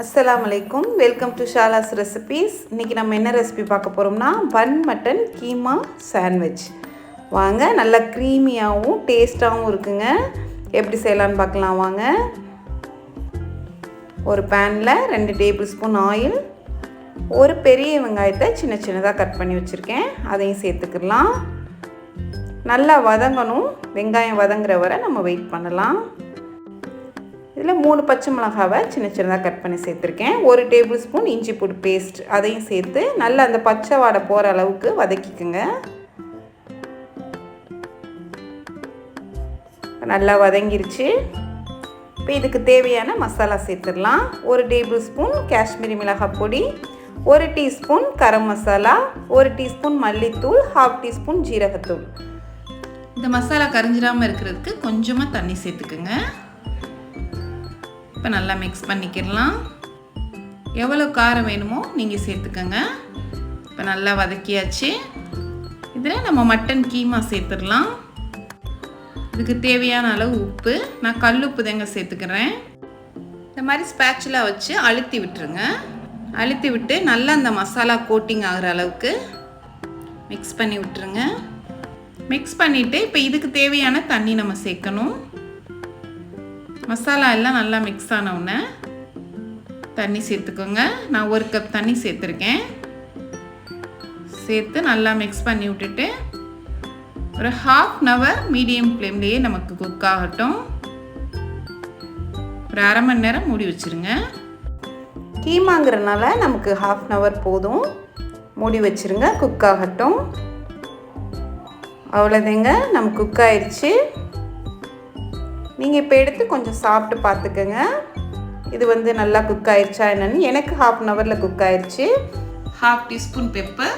அஸ்ஸலாமு அலைக்கும். Welcome to Shala's recipes. இன்றைக்கி நம்ம என்ன ரெசிபி பார்க்க போகிறோம்னா பன் மட்டன் கீமா சாண்ட்விச். வாங்க, நல்லா க்ரீமியாகவும் டேஸ்ட்டாகவும் இருக்குங்க. எப்படி செய்யலான்னு பார்க்கலாம் வாங்க. ஒரு பேனில் 2 டேபிள் ஸ்பூன் ஆயில், ஒரு பெரிய வெங்காயத்தை சின்ன சின்னதாக கட் பண்ணி வச்சுருக்கேன், அதையும் சேர்த்துக்கலாம். நல்லா வதங்கணும். வெங்காயம் வதங்குற வரை நம்ம வெயிட் பண்ணலாம். இதில் 3 பச்சை மிளகாவை சின்ன சின்னதாக கட் பண்ணி சேர்த்துருக்கேன். 1 டேபிள் ஸ்பூன் இஞ்சி பூண்டு பேஸ்ட் அதையும் சேர்த்து நல்லா அந்த பச்சை வாடை போகிற அளவுக்கு வதக்கிக்குங்க. நல்லா வதங்கிருச்சு. இப்போ இதுக்கு தேவையான மசாலா சேர்த்துடலாம். 1 டேபிள் ஸ்பூன் காஷ்மீரி மிளகாய் பொடி, 1 டீஸ்பூன் கரம் மசாலா, 1 டீஸ்பூன் மல்லித்தூள், 1/2 டீஸ்பூன் ஜீரகத்தூள். இந்த மசாலா கரிஞ்சிடாமல் இருக்கிறதுக்கு கொஞ்சமாக தண்ணி சேர்த்துக்குங்க. இப்போ நல்லா மிக்ஸ் பண்ணிக்கிடலாம். எவ்வளோ காரம் வேணுமோ நீங்கள் சேர்த்துக்கோங்க. இப்போ நல்லா வதக்கியாச்சு. இதில் நம்ம மட்டன் கீமா சேர்த்துடலாம். இதுக்கு தேவையான அளவு உப்பு, நான் கல் உப்பு தாங்க சேர்த்துக்கிறேன். இந்த மாதிரி ஸ்பேச்சுலா வச்சு அழுத்தி விட்டுருங்க. அழுத்தி விட்டு நல்லா அந்த மசாலா கோட்டிங் ஆகிற அளவுக்கு மிக்ஸ் பண்ணி விட்டுருங்க. மிக்ஸ் பண்ணிவிட்டு இப்போ இதுக்கு தேவையான தண்ணி நம்ம சேர்க்கணும். மசாலா எல்லாம் நல்லா மிக்ஸ் ஆனவுடனே தண்ணி சேர்த்துக்கோங்க. நான் 1 கப் தண்ணி சேர்த்துருக்கேன். சேர்த்து நல்லா மிக்ஸ் பண்ணி விட்டுட்டு ஒரு 1/2 hour மீடியம் ஃப்ளேம்லேயே நமக்கு குக் ஆகட்டும். ஒரு 1/2 மணி நேரம் மூடி வச்சுருங்க. கீமாங்கிறனால நமக்கு 1/2 hour போதும். மூடி வச்சுருங்க, குக் ஆகட்டும். அவ்வளோதாங்க, நம்ம குக் ஆயிடுச்சு. நீங்கள் இப்போ எடுத்து கொஞ்சம் சாப்பிட்டு பார்த்துக்கோங்க. இது நல்லா குக் ஆயிடுச்சா என்னன்னு. எனக்கு 1/2 hourல குக் ஆயிடுச்சு. 1/2 டீஸ்பூன் பெப்பர்,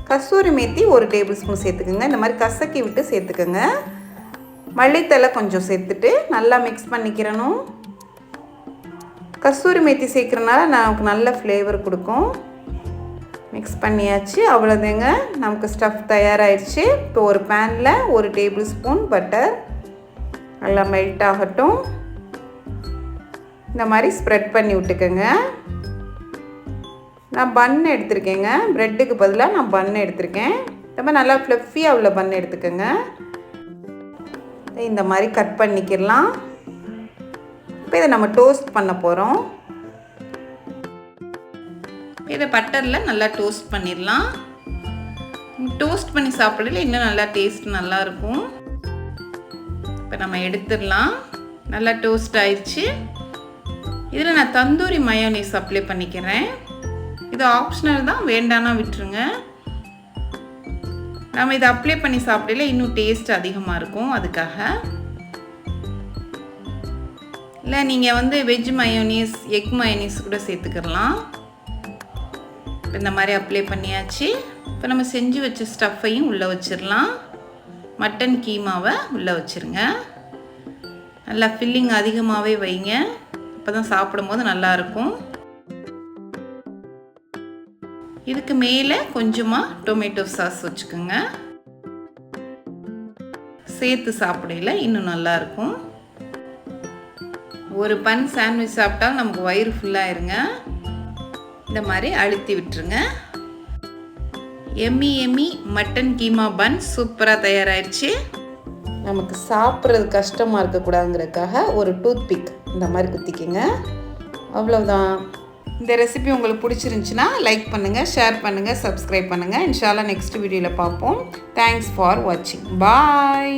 கஸ்தூரி மேத்தி 1 டேபிள் ஸ்பூன் சேர்த்துக்கோங்க. இந்த மாதிரி கசக்கி விட்டு சேர்த்துக்கோங்க. மல்லித்தலை கொஞ்சம் சேர்த்துட்டு நல்லா மிக்ஸ் பண்ணிக்கிறணும். கஸ்தூரி மேத்தி சேர்க்குறனால நமக்கு நல்ல ஃப்ளேவர் கொடுக்கும். மிக்ஸ் பண்ணியாச்சு. அவ்வளோதாங்க, நமக்கு ஸ்டஃப் தயாராகிடுச்சு. இப்போ ஒரு பேனில் 1 டேபிள் ஸ்பூன் பட்டர் நல்லா மெல்ட் ஆகட்டும். இந்த மாதிரி ஸ்ப்ரெட் பண்ணி விட்டுக்கோங்க. நான் பன் எடுத்திருக்கேங்க. ப்ரெட்டுக்கு பதிலாக நான் பன் எடுத்திருக்கேன். ரொம்ப நல்லா ஃப்ளஃபியாக உள்ள பன் எடுத்துக்கோங்க. இந்த மாதிரி கட் பண்ணிக்கிடலாம். இப்போ இதை நம்ம டோஸ்ட் பண்ண போகிறோம். இதை பட்டரில் நல்லா டோஸ்ட் பண்ணிடலாம். டோஸ்ட் பண்ணி சாப்பிடல இன்னும் நல்லா டேஸ்ட் நல்லாயிருக்கும். இப்போ நம்ம எடுத்துடலாம். நல்லா டோஸ்ட் ஆயிடுச்சு. இதில் நான் தந்தூரி மயோனீஸ் அப்ளை பண்ணிக்கிறேன். இது ஆப்ஷனல் தான், வேண்டானா விட்டுருங்க. நம்ம இதை அப்ளை பண்ணி சாப்பிடல இன்னும் டேஸ்ட் அதிகமாக இருக்கும். அதுக்காக இல்லை நீங்கள் வெஜ் மயோனீஸ், எக் மயோனீஸ் கூட சேர்த்துக்கலாம். இப்போ இந்த மாதிரி அப்ளை பண்ணியாச்சு. இப்போ நம்ம செஞ்சு வச்ச ஸ்டஃப்பையும் உள்ளே வச்சிடலாம். மட்டன் கீமாவை உள்ளே வச்சுருங்க. நல்லா ஃபில்லிங் அதிகமாகவே வைங்க, அப்போ தான் சாப்பிடும்போது நல்லாயிருக்கும். இதுக்கு மேலே கொஞ்சமாக டொமேட்டோ சாஸ் வச்சுக்கோங்க. சேர்த்து சாப்பிடையில இன்னும் நல்லாயிருக்கும். ஒரு பன் சாண்ட்விச் சாப்பிட்டாலும் நமக்கு வயிறு ஃபுல்லாகிருங்க. இந்த மாதிரி அழுத்தி விட்டுருங்க. எம்மி எம்மி மட்டன் கீமா பன் சூப்பராக தயாராகிடுச்சு. நமக்கு சாப்பிட்றது கஷ்டமாக இருக்கக்கூடாதுங்கிறதுக்காக ஒரு டூத் பிக் இந்த மாதிரி குத்திக்கிங்க. அவ்வளோதான். இந்த ரெசிபி உங்களுக்கு பிடிச்சிருந்துச்சின்னா லைக் பண்ணுங்கள், ஷேர் பண்ணுங்கள், சப்ஸ்கிரைப் பண்ணுங்கள். இன்ஷால்லா நெக்ஸ்ட் வீடியோவில் பார்ப்போம். தேங்க்ஸ் ஃபார் வாட்சிங். பாய்.